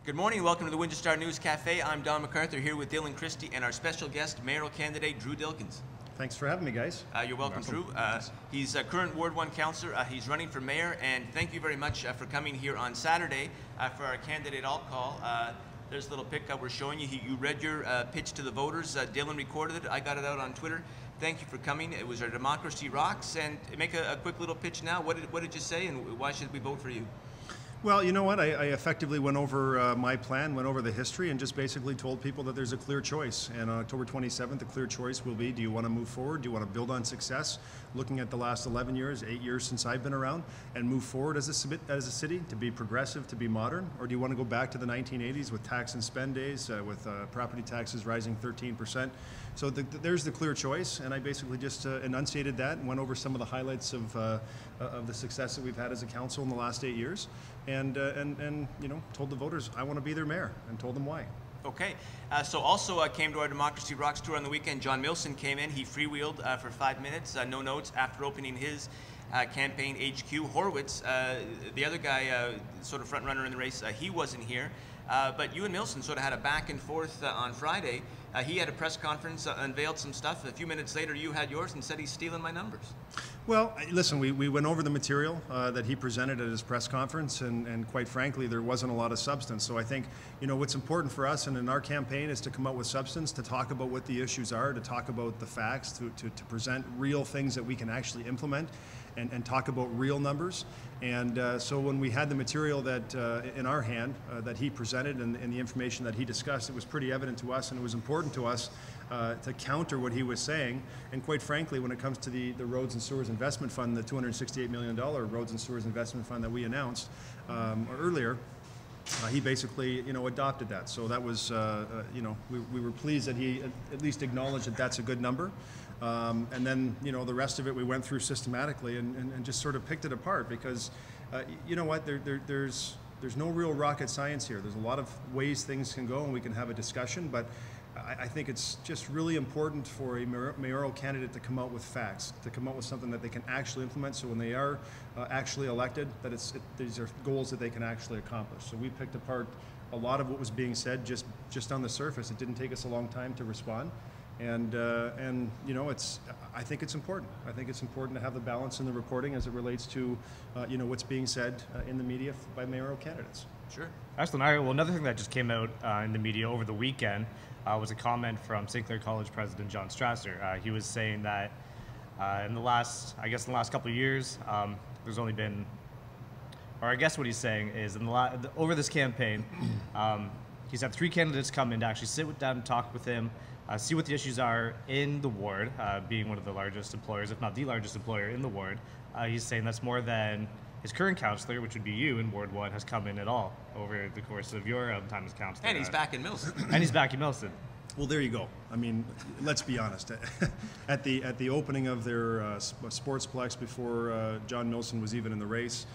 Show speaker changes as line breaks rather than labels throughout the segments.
Good morning, welcome to the Windsor Star News Cafe. I'm Don McArthur here with Dylan Kristy and our special guest, mayoral candidate Drew Dilkens.
Thanks for having me, guys.
You're welcome, Drew. He's a current Ward 1 councillor. He's running for mayor, and thank you very much for coming here on Saturday for our candidate all call. There's a little pic we're showing you. You read your pitch to the voters. Dylan recorded it. I got it out on Twitter. Thank you for coming. It was our Democracy Rocks. And make a quick little pitch now. What did you say, and why should we vote for you?
Well, you know what? I effectively went over my plan, went over the history, and just basically told people that there's a clear choice. And on October 27th, the clear choice will be, do you want to move forward? Do you want to build on success, looking at the last 11 years, 8 years since I've been around, and move forward as a city, to be progressive, to be modern? Or do you want to go back to the 1980s with tax and spend days, with property taxes rising 13%? So there's the clear choice, and I basically just enunciated that and went over some of the highlights of the success that we've had as a council in the last 8 years, and you know, told the voters I want to be their mayor, and told them why.
Okay, so also came to our Democracy Rocks tour on the weekend. John Milton came in. He freewheeled for 5 minutes, no notes, after opening his campaign HQ. Horwitz, the other guy, sort of front runner in the race, he wasn't here. But you and Milton sort of had a back and forth on Friday. He had a press conference, unveiled some stuff. A few minutes later, you had yours and said he's stealing my numbers.
Well, listen, we went over the material that he presented at his press conference, and quite frankly, there wasn't a lot of substance. So I think, you know, what's important for us and in our campaign is to come up with substance, to talk about what the issues are, to talk about the facts, to present real things that we can actually implement, and talk about real numbers. And so when we had the material that in our hand that he presented and the information that he discussed, it was pretty evident to us, and it was important to us to counter what he was saying. And quite frankly, when it comes to the Roads and Sewers Investment Fund, the $268 million Roads and Sewers Investment Fund that we announced earlier, he basically, you know, adopted that. So that was, you know, we were pleased that he at least acknowledged that that's a good number. And then, you know, the rest of it we went through systematically and just sort of picked it apart, because, you know what, there's no real rocket science here. There's a lot of ways things can go, and we can have a discussion, but I think it's just really important for a mayoral candidate to come out with facts, to come out with something that they can actually implement, so when they are actually elected, that these are goals that they can actually accomplish. So we picked apart a lot of what was being said just on the surface. It didn't take us a long time to respond. And you know, I think it's important. I think it's important to have the balance in the reporting as it relates to, you know, what's being said in the media by mayoral candidates.
Sure.
Excellent. Well, another thing that just came out in the media over the weekend was a comment from St. Clair College President John Strasser. He was saying that in the last couple of years, there's only been, or I guess what he's saying is, over this campaign, he's had 3 candidates come in to actually sit down and talk with him, see what the issues are in the ward, being one of the largest employers, if not the largest employer in the ward. He's saying that's more than his current councillor, which would be you in Ward 1, has come in at all over the course of your time as councillor.
And he's back in Milton.
And he's back in Milton.
Well, there you go. I mean, let's be honest. At the opening of their sportsplex, before John Milton was even in the race,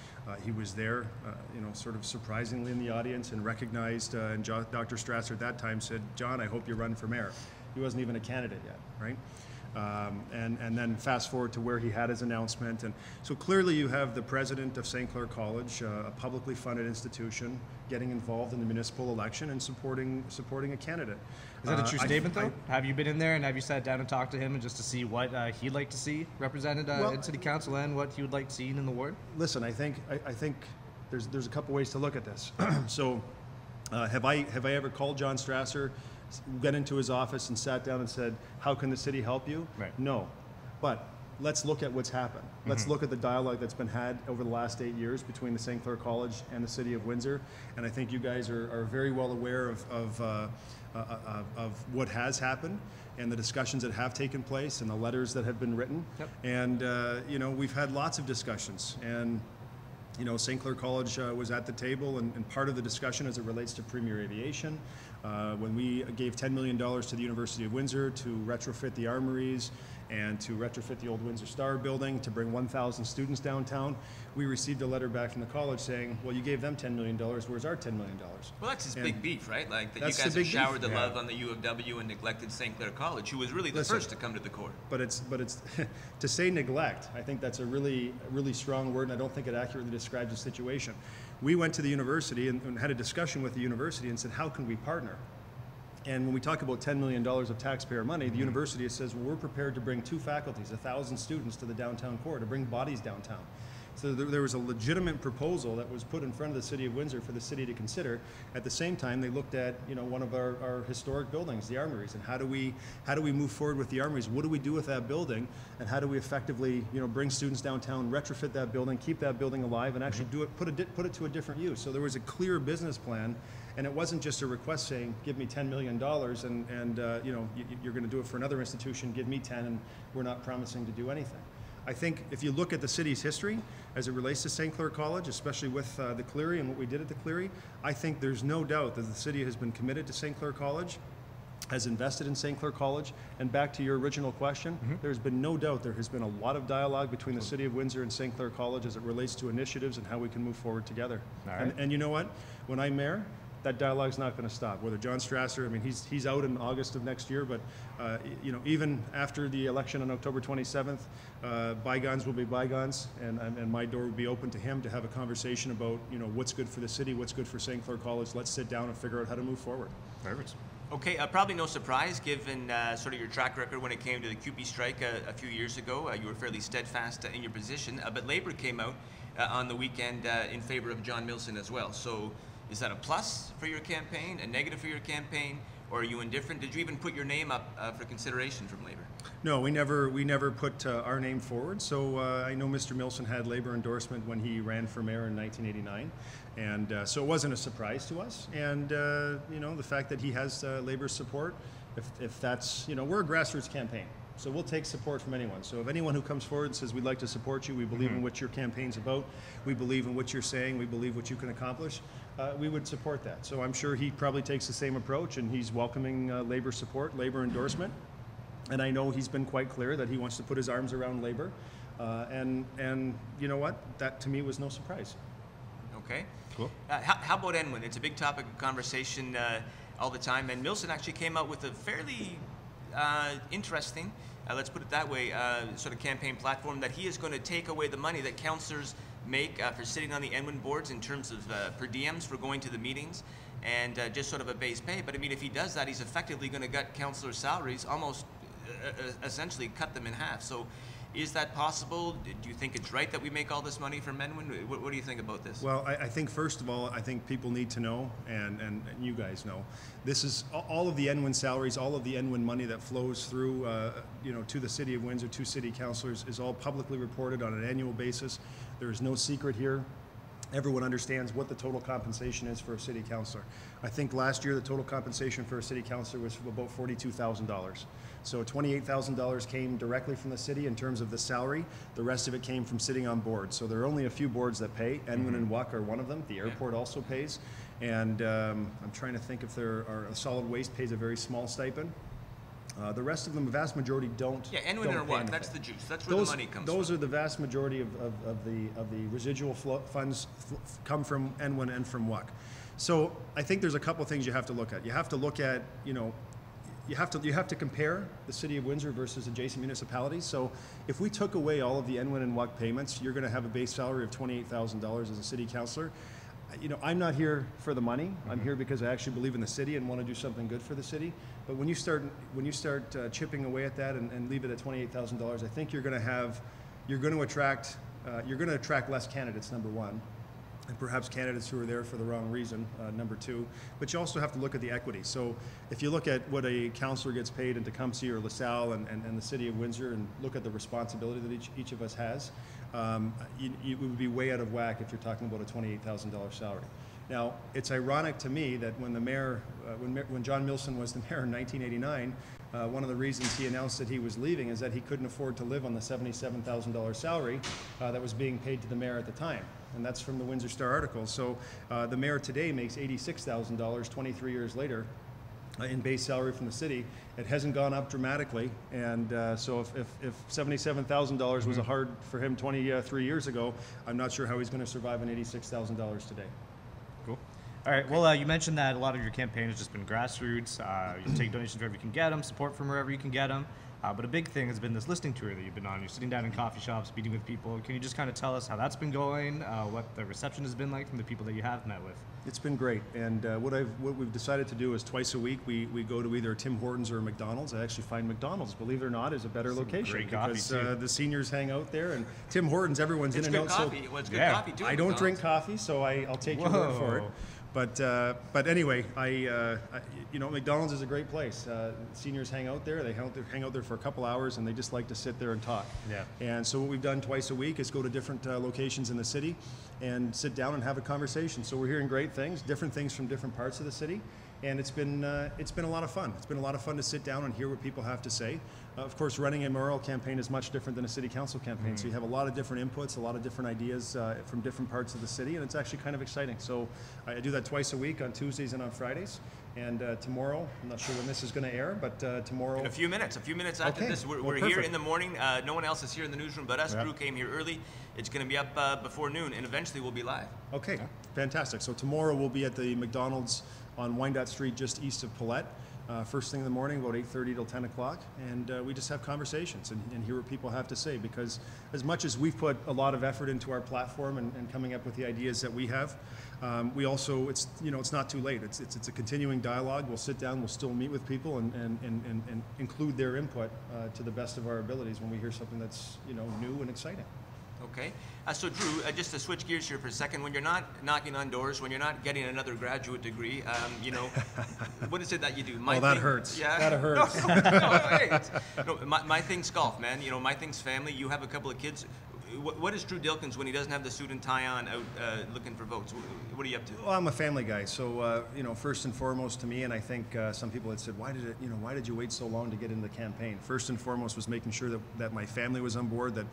he was there, you know, sort of surprisingly in the audience, and recognized, and Dr. Strasser at that time said, "John, I hope you run for mayor." He wasn't even a candidate yet, right? And then fast forward to where he had his announcement. And so clearly you have the president of St. Clair College, a publicly funded institution, getting involved in the municipal election and supporting a candidate.
Is that a true statement, though? Have you been in there and have you sat down and talked to him and just to see what he'd like to see represented in City Council and what he would like to see in the ward?
Listen, I think there's a couple ways to look at this. So have I ever called John Strasser, got into his office and sat down and said, "How can the city help you?"
Right.
No. But let's look at what's happened. Let's look at the dialogue that's been had over the last 8 years between the St. Clair College and the City of Windsor. And I think you guys are very well aware of what has happened, and the discussions that have taken place, and the letters that have been written.
Yep.
And you know, we've had lots of discussions. And you know, St. Clair College was at the table and part of the discussion as it relates to Premier Aviation. When we gave $10 million to the University of Windsor to retrofit the armories and to retrofit the old Windsor Star building to bring 1,000 students downtown, we received a letter back from the college saying, well, you gave them $10 million, where's our $10 million?
Well, that's his big beef, right? Like, that you guys have showered the love on the U of W and neglected St. Clair College, who was really the first to come to the court.
But it's to say neglect, I think that's a really strong word, and I don't think it accurately describes the situation. we went to the university and had a discussion with the university and said, how can we partner? And when we talk about $10 million of taxpayer money, the university says, well, we're prepared to bring 2 faculties, 1,000 students to the downtown core, to bring bodies downtown. So there was a legitimate proposal that was put in front of the city of Windsor for the city to consider. At the same time, they looked at, you know, one of our historic buildings, the armories, and how do we move forward with the armories? What do we do with that building, and how do we effectively, you know, bring students downtown, retrofit that building, keep that building alive, and actually put it to a different use? So there was a clear business plan, and it wasn't just a request saying, give me $10 million, and you know, you're going to do it for another institution, give me 10, and we're not promising to do anything. I think if you look at the city's history as it relates to St. Clair College, especially with the Cleary and what we did at the Cleary, I think there's no doubt that the city has been committed to St. Clair College, has invested in St. Clair College, and back to your original question, there's been no doubt there has been a lot of dialogue between the city of Windsor and St. Clair College as it relates to initiatives and how we can move forward together.
All right.
And you know what? When I'm mayor, that dialogue's not going to stop. Whether John Strasser, I mean, he's out in August of next year, but you know, even after the election on October 27th, bygones will be bygones, and my door will be open to him to have a conversation about, you know, what's good for the city, what's good for St. Clair College. Let's sit down and figure out how to move forward.
Perfect.
Okay, probably no surprise given sort of your track record when it came to the QP strike a few years ago. You were fairly steadfast in your position, but Labour came out on the weekend in favor of John Milton as well. So is that a plus for your campaign, a negative for your campaign, or are you indifferent? Did you even put your name up for consideration from Labour?
No, we never put our name forward. So I know Mr. Milson had Labour endorsement when he ran for mayor in 1989, and so it wasn't a surprise to us. And you know, the fact that he has Labour's support, if that's, you know, we're a grassroots campaign. So we'll take support from anyone. So if anyone who comes forward and says, we'd like to support you, we believe in what your campaign's about, we believe in what you're saying, we believe what you can accomplish, we would support that. So I'm sure he probably takes the same approach, and he's welcoming Labour support, Labour endorsement. And I know he's been quite clear that he wants to put his arms around Labour. And you know what? That to me was no surprise.
Okay.
Cool.
How about Enwin? It's a big topic of conversation all the time. And Milton actually came out with a fairly interesting, let's put it that way, sort of campaign platform that he is going to take away the money that councillors make for sitting on the Enwin boards in terms of per diems for going to the meetings and just sort of a base pay. But I mean, if he does that, he's effectively going to gut councillors' salaries, almost essentially cut them in half. So is that possible? Do you think it's right that we make all this money from Enwin? What do you think about this?
Well, I think first of all, I think people need to know, and you guys know, this is all of the Enwin salaries, all of the Enwin money that flows through, you know, to the city of Windsor, to city councillors, is all publicly reported on an annual basis. There is no secret here. Everyone understands what the total compensation is for a city councillor. I think last year the total compensation for a city councillor was about $42,000. So $28,000 came directly from the city in terms of the salary. The rest of it came from sitting on boards. So there are only a few boards that pay. Enwin and WUC are one of them. The airport also pays. And I'm trying to think if there are, solid waste pays a very small stipend. The rest of them, the vast majority don't.
Yeah, Enwin and WUC, that's the juice. That's where the money comes from.
Those are the vast majority of the residual funds come from Enwin and from WUC. So I think there's a couple things you have to look at. You have to look at, you know, you have to compare the city of Windsor versus adjacent municipalities. So if we took away all of the Enwin and WUC payments, you're going to have a base salary of $28,000 as a city councillor. You know, I'm not here for the money. I'm here because I actually believe in the city and want to do something good for the city. But when you start chipping away at that and leave it at $28,000, I think you're going to attract less candidates, number one, and perhaps candidates who are there for the wrong reason, number two. But you also have to look at the equity. So if you look at what a councillor gets paid in Tecumseh or LaSalle and the city of Windsor, and look at the responsibility that each of us has, it would be way out of whack if you're talking about a $28,000 salary. Now, it's ironic to me that when the mayor, when John Milson was the mayor in 1989, one of the reasons he announced that he was leaving is that he couldn't afford to live on the $77,000 salary that was being paid to the mayor at the time. And that's from the Windsor Star article. So the mayor today makes $86,000 23 years later in base salary from the city. It hasn't gone up dramatically. And so if $77,000 was hard for him 23 years ago, I'm not sure how he's going to survive on $86,000 today.
Cool. All right. Well, you mentioned that a lot of your campaign has just been grassroots. You take donations wherever you can get them, support from wherever you can get them. But a big thing has been this listening tour that you've been on. You're sitting down in coffee shops, meeting with people. Can you just kind of tell us how that's been going, what the reception has been like from the people that you have met with?
It's been great, and what we've decided to do is twice a week we go to either Tim Hortons or McDonald's. I actually find McDonald's, believe it or not, is a better location
great coffee
because
too.
the seniors hang out there, and Tim Hortons, everyone's in and out.
Coffee. Well, it's good
Yeah.
coffee too.
I don't drink coffee, so I'll take your word for it. But anyway, McDonald's is a great place. Seniors hang out there. They hang out there for a couple hours, and they just like to sit there and talk.
Yeah.
And so what we've done twice a week is go to different locations in the city and sit down and have a conversation. So we're hearing great things, different things from different parts of the city. And it's been a lot of fun. It's been a lot of fun to sit down and hear what people have to say. Of course, running a mayoral campaign is much different than a city council campaign. So you have a lot of different inputs, a lot of different ideas from different parts of the city, and it's actually kind of exciting. So I do that twice a week on Tuesdays and on Fridays. And tomorrow, I'm not sure when this is going to air, but tomorrow...
In a few minutes after this. We're here in the morning. No one else is here in the newsroom but us.
Yeah.
Drew came here early. It's going to be up before noon, and eventually we'll be live.
Okay, fantastic. So tomorrow we'll be at the McDonald's on Wyandotte Street, just east of Paulette. First thing in the morning, about 8:30 till 10 o'clock, and we just have conversations and hear what people have to say, because as much as we've put a lot of effort into our platform and coming up with the ideas that we have, we also, it's not too late. It's a continuing dialogue. We'll sit down, we'll still meet with people and include their input to the best of our abilities when we hear something that's new and exciting.
Okay. So Drew, just to switch gears here for a second, when you're not knocking on doors, when you're not getting another graduate degree, what is it that you do?
That hurts.
Yeah.
That hurts.
My thing's golf, man. My thing's family. You have a couple of kids. What is Drew Dilkens when he doesn't have the suit and tie on out looking for votes? What are you up to?
Well, I'm a family guy, so first and foremost to me, and I think some people had said, why did you wait so long to get into the campaign? First and foremost was making sure that my family was on board, that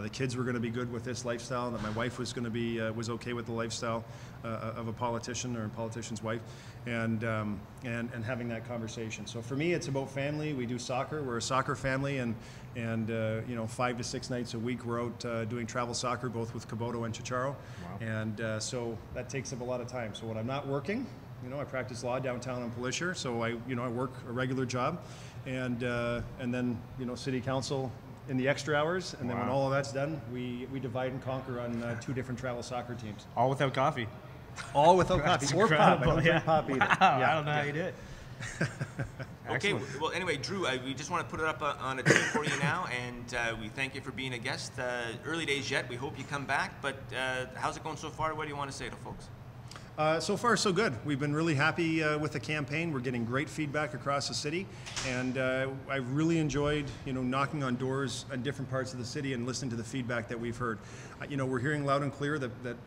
the kids were going to be good with this lifestyle, that my wife was going to be was okay with the lifestyle of a politician or a politician's wife, and having that conversation. So for me, it's about family. We do soccer. We're a soccer family, and 5 to 6 nights a week we're out doing travel soccer, both with Caboto and Chicharo.
Wow.
And so that takes up a lot of time. So when I'm not working, I practice law downtown in Pelisher, so I work a regular job, and then city council in the extra hours, and then when all of that's done, we divide and conquer on 2 different travel soccer teams.
All without coffee.
All without coffee or pop. I don't drink pop either.
Wow,
Yeah.
I don't know how you do it.
Okay, well, anyway, Drew, we just want to put it up on a team for you now, and we thank you for being a guest. Early days yet. We hope you come back, but how's it going so far? What do you want to say to folks?
So far, so good. We've been really happy with the campaign. We're getting great feedback across the city, and I've really enjoyed, knocking on doors in different parts of the city and listening to the feedback that we've heard. We're hearing loud and clear that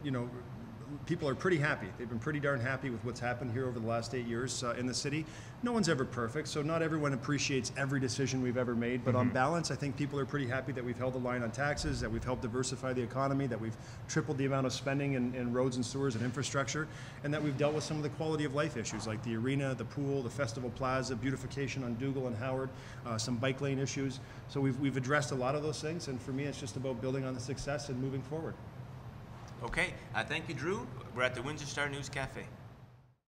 people are pretty happy. They've been pretty darn happy with what's happened here over the last 8 years in the city. No one's ever perfect, so not everyone appreciates every decision we've ever made, but on balance, I think people are pretty happy that we've held the line on taxes, that we've helped diversify the economy, that we've tripled the amount of spending in roads and sewers and infrastructure, and that we've dealt with some of the quality of life issues like the arena, the pool, the Festival Plaza, beautification on Dougal and Howard, some bike lane issues. So we've addressed a lot of those things, and for me, it's just about building on the success and moving forward.
Okay, thank you, Drew. We're at the Windsor Star News Cafe.